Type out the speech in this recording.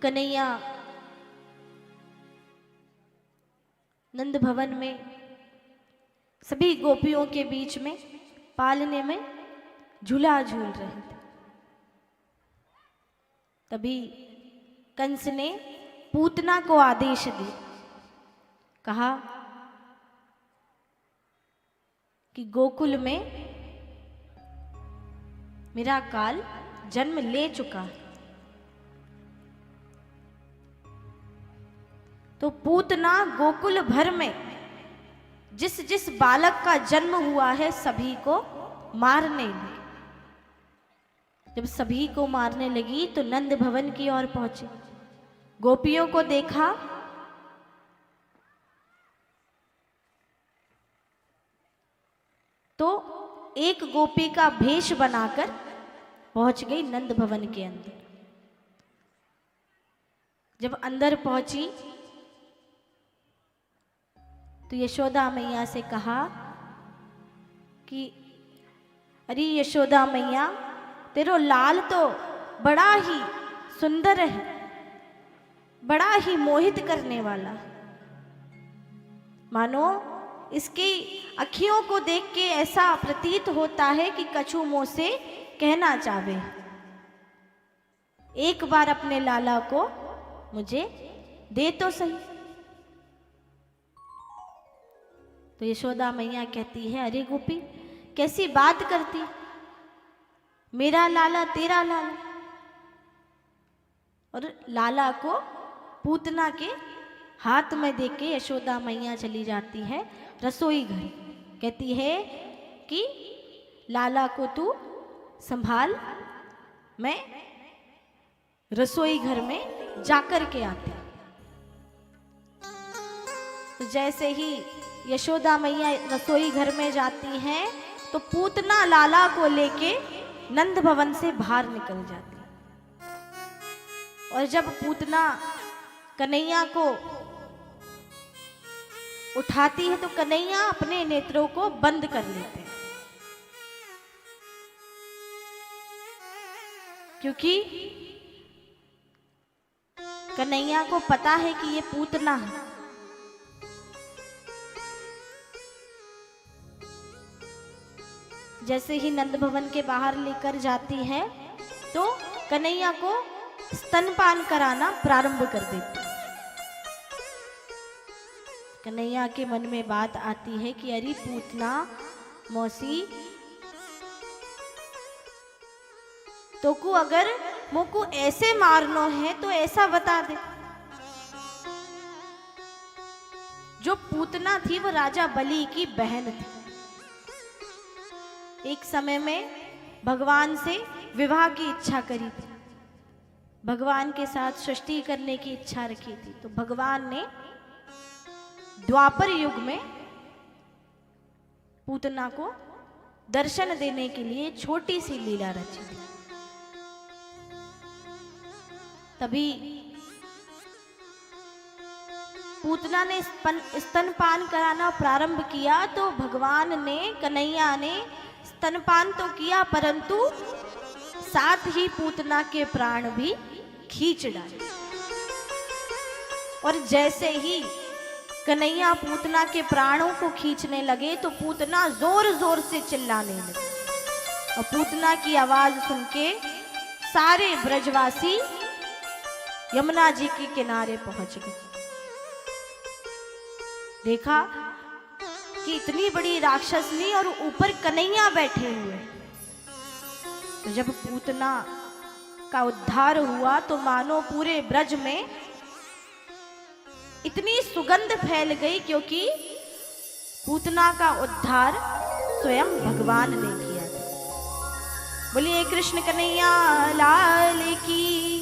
कन्हैया नंद भवन में सभी गोपियों के बीच में पालने में झूला झूल रहे थे। तभी कंस ने पूतना को आदेश दिया, कहा कि गोकुल में मेरा काल जन्म ले चुका है, तो पूतना गोकुल भर में जिस जिस बालक का जन्म हुआ है सभी को मारने लगी। जब सभी को मारने लगी तो नंद भवन की ओर पहुंची, गोपियों को देखा तो एक गोपी का भेष बनाकर पहुंच गई नंद भवन के अंदर। जब अंदर पहुंची तो यशोदा मैया से कहा कि अरे यशोदा मैया, तेरो लाल तो बड़ा ही सुंदर है, बड़ा ही मोहित करने वाला, मानो इसकी अखियों को देख के ऐसा प्रतीत होता है कि कछु मुंह से कहना चाहे, एक बार अपने लाला को मुझे दे तो सही। तो यशोदा मैया कहती है, अरे गोपी कैसी बात करती, मेरा लाला तेरा लाला। और लाला को पूतना के हाथ में देके यशोदा मैया चली जाती है रसोई घर। कहती है कि लाला को तू संभाल, मैं रसोई घर में जाकर के आती। तो जैसे ही यशोदा मैया रसोई घर में जाती हैं तो पूतना लाला को लेके नंद भवन से बाहर निकल जाती है। और जब पूतना कन्हैया को उठाती है तो कन्हैया अपने नेत्रों को बंद कर लेते हैं, क्योंकि कन्हैया को पता है कि ये पूतना है। जैसे ही नंद भवन के बाहर लेकर जाती है तो कन्हैया को स्तनपान कराना प्रारंभ कर देती है। कन्हैया के मन में बात आती है कि अरे पूतना मौसी, तो को अगर मोको ऐसे मारनो है तो ऐसा बता दे। जो पूतना थी वो राजा बलि की बहन थी। एक समय में भगवान से विवाह की इच्छा करी थी, भगवान के साथ सृष्टि करने की इच्छा रखी थी। तो भगवान ने द्वापर युग में पूतना को दर्शन देने के लिए छोटी सी लीला रची थी। तभी पूतना ने स्तनपान कराना प्रारंभ किया तो भगवान ने, कन्हैया ने स्तनपान तो किया परंतु साथ ही पूतना के प्राण भी खींच डाले। और जैसे ही कन्हैया पूतना के प्राणों को खींचने लगे तो पूतना जोर जोर से चिल्लाने लगे। और पूतना की आवाज सुन के सारे ब्रजवासी यमुना जी के किनारे पहुंच गए। देखा कि इतनी बड़ी राक्षसनी और ऊपर कन्हैया बैठे हुए। तो जब पूतना का उद्धार हुआ तो मानो पूरे ब्रज में इतनी सुगंध फैल गई, क्योंकि पूतना का उद्धार स्वयं भगवान ने किया था। बोलिए कृष्ण कन्हैया लाल की।